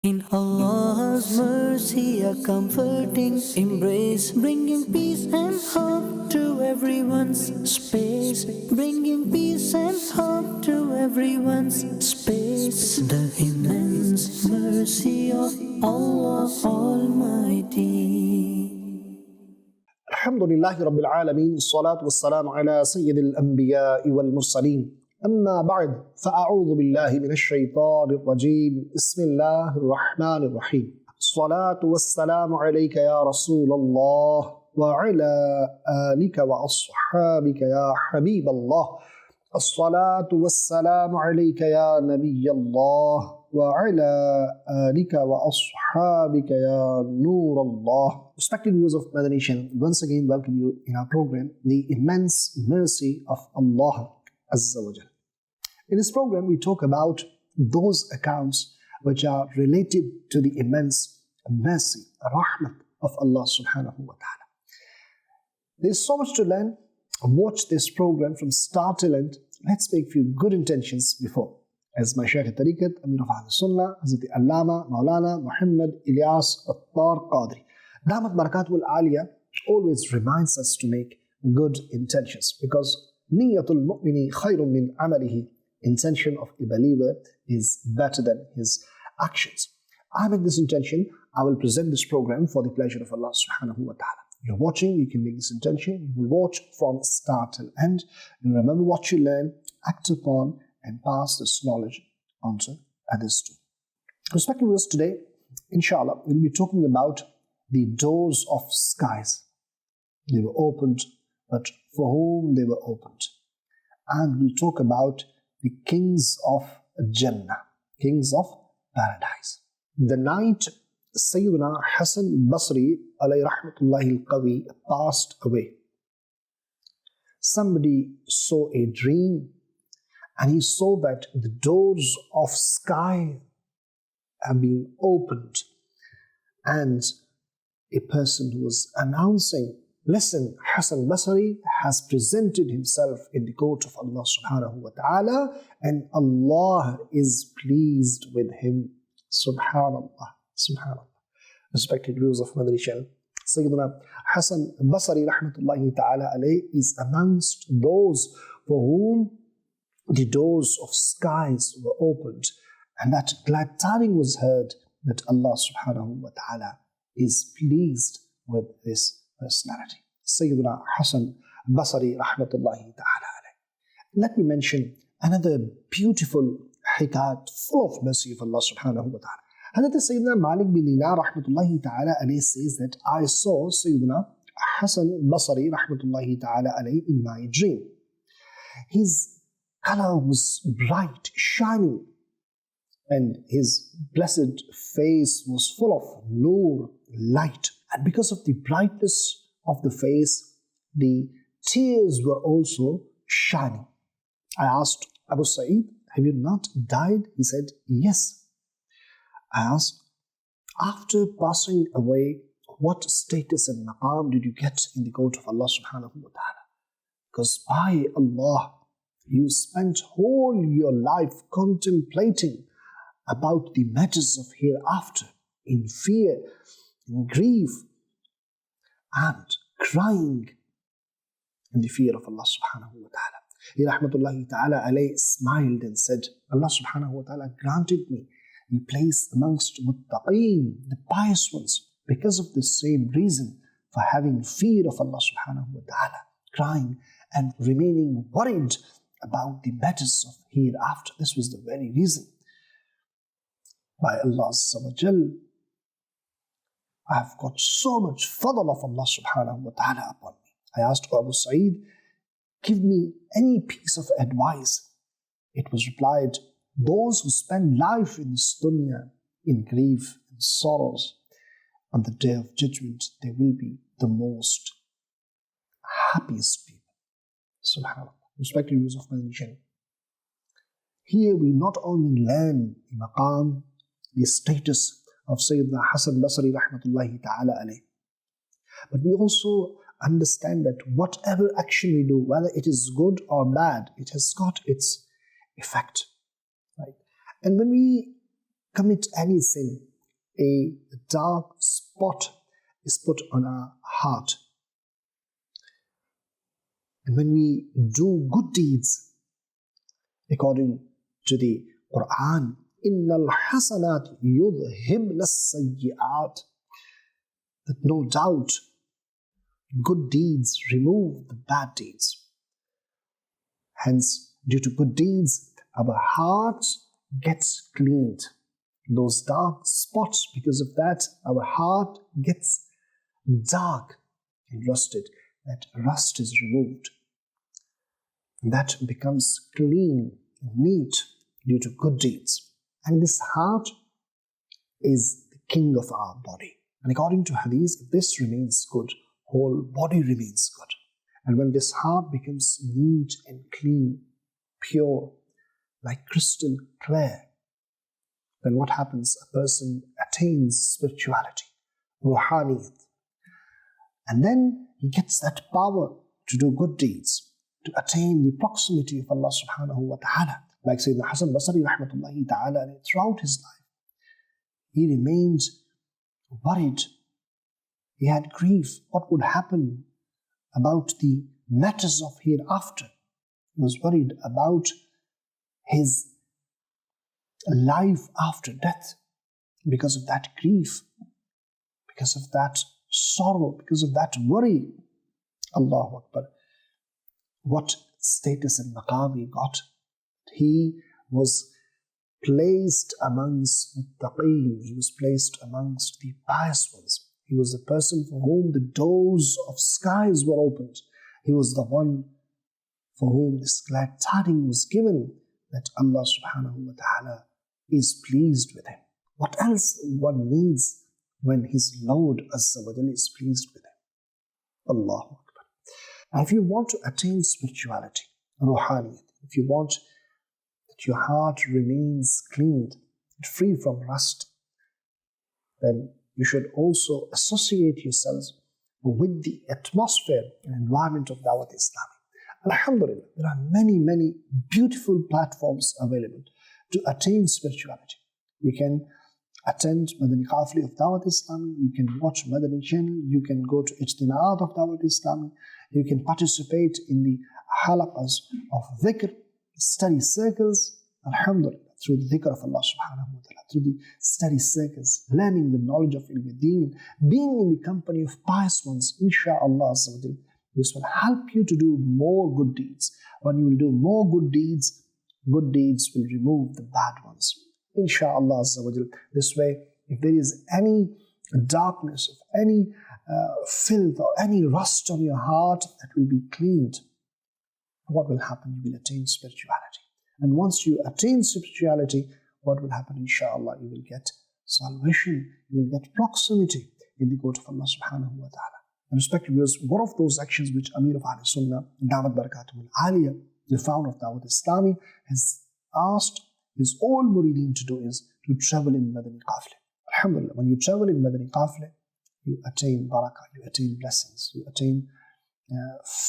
In Allah's mercy, a comforting embrace, bringing peace and hope to everyone's space, bringing peace and hope to everyone's space. The immense mercy of Allah Almighty. Alhamdulillahi Rabbil Alameen, salatu wassalamu ala Sayyidil Anbiya'i wal Mursaleen. أما بعد فأعوذ بالله من الشيطان الرجيم بسم الله الرحمن الرحيم الصلاة والسلام عليك يا رسول الله وعلى آلك وأصحابك يا حبيب الله الصلاة والسلام عليك يا نبي الله وعلى آلك وأصحابك يا نور الله. Respected viewers of Madani Channel, once again welcome you in our program, The Immense Mercy of Allah Azza wa Jal. In this program, we talk about those accounts which are related to the immense mercy, rahmat of Allah subhanahu wa ta'ala. There's so much to learn. Watch this program from start till end. Let's make a few good intentions before. As my Shaykh al-Tariqat, Amir of Sunnah, Hazrat Allama, Maulana, Muhammad, Ilyas, Attar, Qadri. Damat Barakatul Aliyah always reminds us to make good intentions because Niyatul mu'mini khayrun min amalihi. Intention of a believer is better than his actions. I make this intention. I will present this program for the pleasure of Allah subhanahu wa ta'ala. You're watching, you can make this intention. You will watch from start till end. And remember what you learn, act upon, and pass this knowledge on to others too. Respected viewers, today, inshallah, we'll be talking about the doors of skies. They were opened, but for whom they were opened. And we'll talk about the kings of Jannah, kings of paradise. The night Sayyidina Hassan Basri alayhi rahmatullahi al-qawi passed away, somebody saw a dream and he saw that the doors of sky have been opened and a person who was announcing, listen, Hassan Basri has presented himself in the court of Allah subhanahu wa ta'ala and Allah is pleased with him. Subhanallah, subhanallah. Respected viewers of Madani Channel, Sayyidina Hassan Basri rahmatullahi ta'ala alayhi is amongst those for whom the doors of skies were opened and that glad tidings was heard that Allah subhanahu wa ta'ala is pleased with this personality. Sayyidina Hassan Basri rahmatullahi ta'ala alayhi. Let me mention another beautiful hikayat full of mercy of Allah subhanahu wa ta'ala. Hazrat Sayyidina Malik bin Dinar rahmatullahi ta'ala alayhi says that I saw Sayyidina Hassan Basri rahmatullahi ta'ala alayhi in my dream. His color was bright, shining, and his blessed face was full of nur, light. And because of the brightness of the face, the tears were also shining. I asked Abu Sa'id, have you not died? He said, yes. I asked, after passing away, what status and maqam did you get in the court of Allah subhanahu wa ta'ala? Because by Allah, you spent whole your life contemplating about the matters of hereafter, in fear, in grief, and crying in the fear of Allah subhanahu wa ta'ala. He rahmatullahi ta'ala alayhi smiled and said, Allah subhanahu wa ta'ala granted me the place amongst muttaqeen, the pious ones, because of the same reason, for having fear of Allah subhanahu wa ta'ala, crying and remaining worried about the matters of hereafter. This was the very reason. By Allah Azza wa Jal, I have got so much fadl of Allah subhanahu wa ta'ala upon me. I asked Abu Sa'id, give me any piece of advice. It was replied, those who spend life in this dunya, in grief and sorrows, on the day of judgment, they will be the most happiest people. Subhanallah. Respected viewers of Madani Channel. Here we not only learn the maqam, the status of Sayyidina Hassan Basri rahmatullahi ta'ala alayhi, but we also understand that whatever action we do, whether it is good or bad, it has got its effect. Right? And when we commit any sin, a dark spot is put on our heart. And when we do good deeds, according to the Quran, إِنَّ الْحَسَنَاتِ يُذْهِبْنَ السَّيِّئَاتِ, that no doubt good deeds remove the bad deeds. Hence, due to good deeds, our heart gets cleaned. Those dark spots, because of that, our heart gets dark and rusted. That rust is removed. And that becomes clean and neat due to good deeds. And this heart is the king of our body. And according to Hadith, if this remains good, whole body remains good. And when this heart becomes neat and clean, pure, like crystal clear, then what happens? A person attains spirituality, ruhaniyat. And then he gets that power to do good deeds, to attain the proximity of Allah subhanahu wa ta'ala. Like Sayyidina Hasan Basri rahmatullahi ta'ala, throughout his life, he remained worried. He had grief. What would happen about the matters of hereafter? He was worried about his life after death because of that grief, because of that sorrow, because of that worry. Allahu Akbar. What status and maqam he got. He was placed amongst muttaqeen. He was placed amongst the pious ones. He was the person for whom the doors of skies were opened. He was the one for whom this glad tidings was given that Allah subhanahu wa ta'ala is pleased with him. What else one needs when his Lord Azza wa Jalla is pleased with him? Allahu Akbar. And if you want to attain spirituality, ruhaniyat, if you want that your heart remains cleaned and free from rust, then you should also associate yourselves with the atmosphere and environment of Dawat Islami. Alhamdulillah, there are many, many beautiful platforms available to attain spirituality. You can attend Madani Qafli of Dawat Islami, you can watch Madani Channel, you can go to Ijtima'at of Dawat Islami, you can participate in the halaqas of dhikr, study circles, alhamdulillah, through the dhikr of Allah subhanahu wa ta'ala, through the study circles, learning the knowledge of ilm-deen, being in the company of pious ones, insha'Allah, this will help you to do more good deeds. When you will do more good deeds will remove the bad ones. Insha'Allah, this way, if there is any darkness, if any filth or any rust on your heart, that will be cleaned. What will happen? You will attain spirituality. And once you attain spirituality, what will happen? Insha'Allah, you will get salvation, you will get proximity in the court of Allah subhanahu wa ta'ala. And respected viewers, one of those actions which Amir of Ahl Sunnah, Dawat Barakatuh al-Aliyah, the founder of Dawat Islami, has asked his all murideen to do is to travel in Madani Qafli. Alhamdulillah, when you travel in Madani Qafli, you attain barakah, you attain blessings, you attain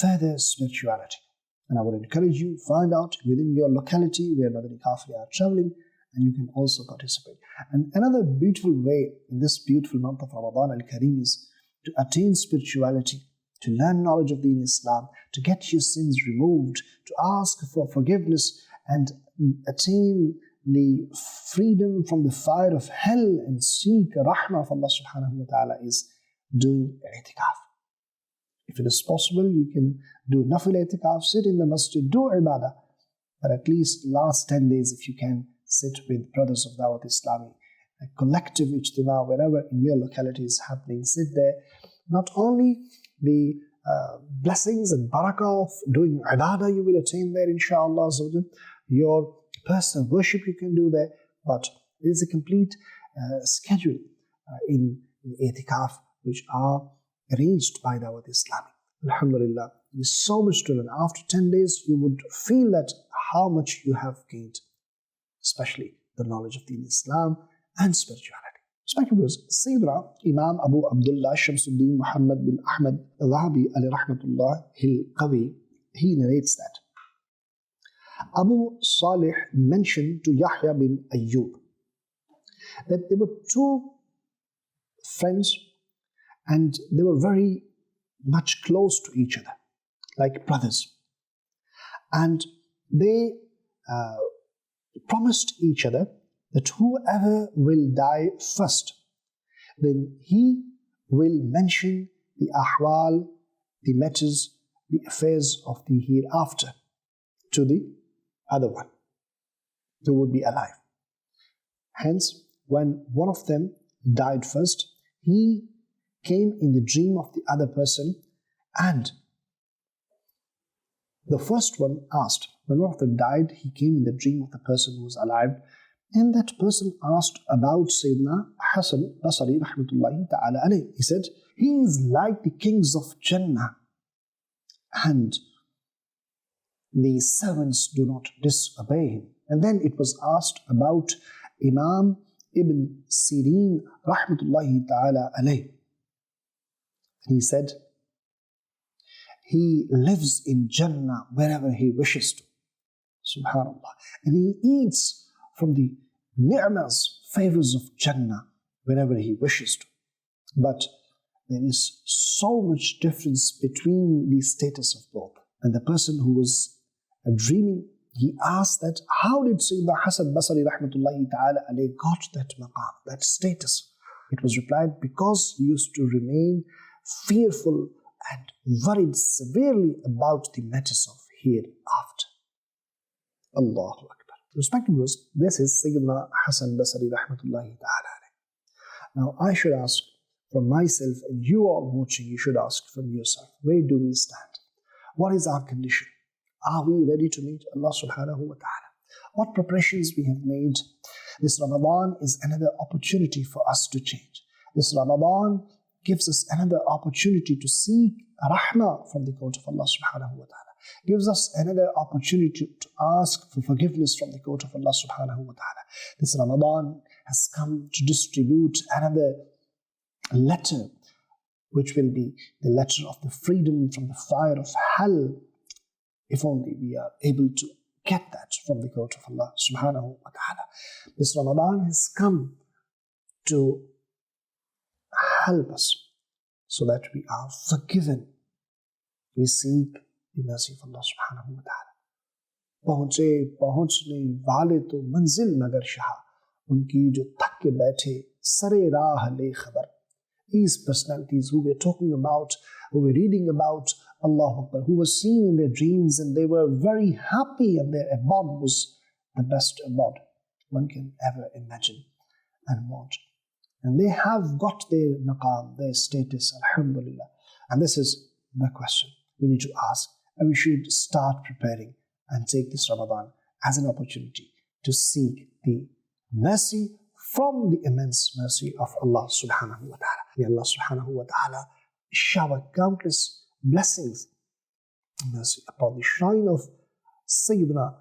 further spirituality. And I would encourage you, find out within your locality where Madani Qafli are traveling, and you can also participate. And another beautiful way in this beautiful month of Ramadan al-Kareem is to attain spirituality, to learn knowledge of Deen Islam, to get your sins removed, to ask for forgiveness and attain the freedom from the fire of hell and seek rahmah of Allah subhanahu wa ta'ala is doing i'tikaf. If it is possible, you can do nafil i'tikaf, sit in the masjid, do ibadah, but at least last 10 days if you can sit with brothers of Dawat Islami, a collective ijtima, wherever in your locality is happening, sit there. Not only the blessings and barakah of doing ibadah you will attain there, insha'Allah, your personal worship you can do there, but there is a complete schedule in i'tikaf which are arranged by Dawat Islami. Alhamdulillah, there is so much to learn. After 10 days, you would feel that how much you have gained, especially the knowledge of Deen Islam and spirituality. Respected viewers, Sayyidina Imam Abu Abdullah Shamsuddin Muhammad bin Ahmad al-Dhahabi alayhi rahmatullah al-Qawi, he narrates that Abu Salih mentioned to Yahya bin Ayyub that there were two friends, and they were very much close to each other, like brothers. And they promised each other that whoever will die first, then he will mention the ahwal, the matters, the affairs of the hereafter to the other one who would be alive. Hence, when one of them died first, he came in the dream of the other person, and the first one asked, when one of them died, he came in the dream of the person who was alive, and that person asked about Sayyidina Hasan Basri rahmatullahi ta'ala alayh. He said, he is like the kings of Jannah, and the servants do not disobey him. And then it was asked about Imam Ibn Sirin rahmatullahi ta'ala alayh. He said, he lives in Jannah wherever he wishes to. Subhanallah. And he eats from the ni'mas, favors of Jannah whenever he wishes to. But there is so much difference between the status of both. And the person who was dreaming, he asked that, how did Sayyidina Hasan Basri rahmatullahi ta'ala alayh got that maqam, that status? It was replied, because he used to remain fearful and worried severely about the matters of hereafter. Allahu Akbar. Respected viewers, this is Sayyidina Hasan Basri rahmatullahi ta'ala alayh. Now I should ask from myself, and you all watching, you should ask from yourself, where do we stand? What is our condition? Are we ready to meet Allah subhanahu wa ta'ala? What preparations we have made? This Ramadan is another opportunity for us to change. This Ramadan gives us another opportunity to seek rahmah from the court of Allah subhanahu wa ta'ala. Gives us another opportunity to ask for forgiveness from the court of Allah subhanahu wa ta'ala. This Ramadan has come to distribute another letter, which will be the letter of the freedom from the fire of hell, if only we are able to get that from the court of Allah subhanahu wa ta'ala. This Ramadan has come to help us so that we are forgiven. We seek the mercy of Allah subhanahu wa ta'ala. पहुंचने वाले तो मंजिल नगर शाह, उनकी जो थक के बैठे सरे राह ले खबर. These personalities who we're talking about, who we're reading about, Allah Akbar, who were seen in their dreams and they were very happy, and their abode was the best abode one can ever imagine and want. And they have got their maqam, their status, alhamdulillah. And this is the question we need to ask, and we should start preparing and take this Ramadan as an opportunity to seek the mercy from the immense mercy of Allah subhanahu wa ta'ala. May Allah subhanahu wa ta'ala shower countless blessings and mercy upon the shrine of Sayyidina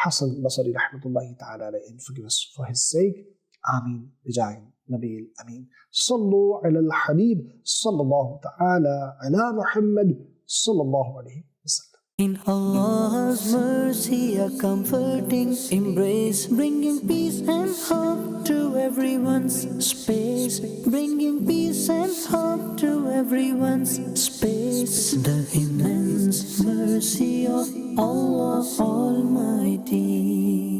Hasan Basri rahmatullahi ta'ala and forgive us for his sake. Ameen. Bijayin Nabil Ameen. Sallu ala al-Habib. Sallallahu ta'ala ala Muhammad. Sallallahu alayhi wa sallam. In Allah's mercy, a comforting embrace, bringing peace and hope to everyone's space, bringing peace and hope to everyone's space. The immense mercy of Allah Almighty.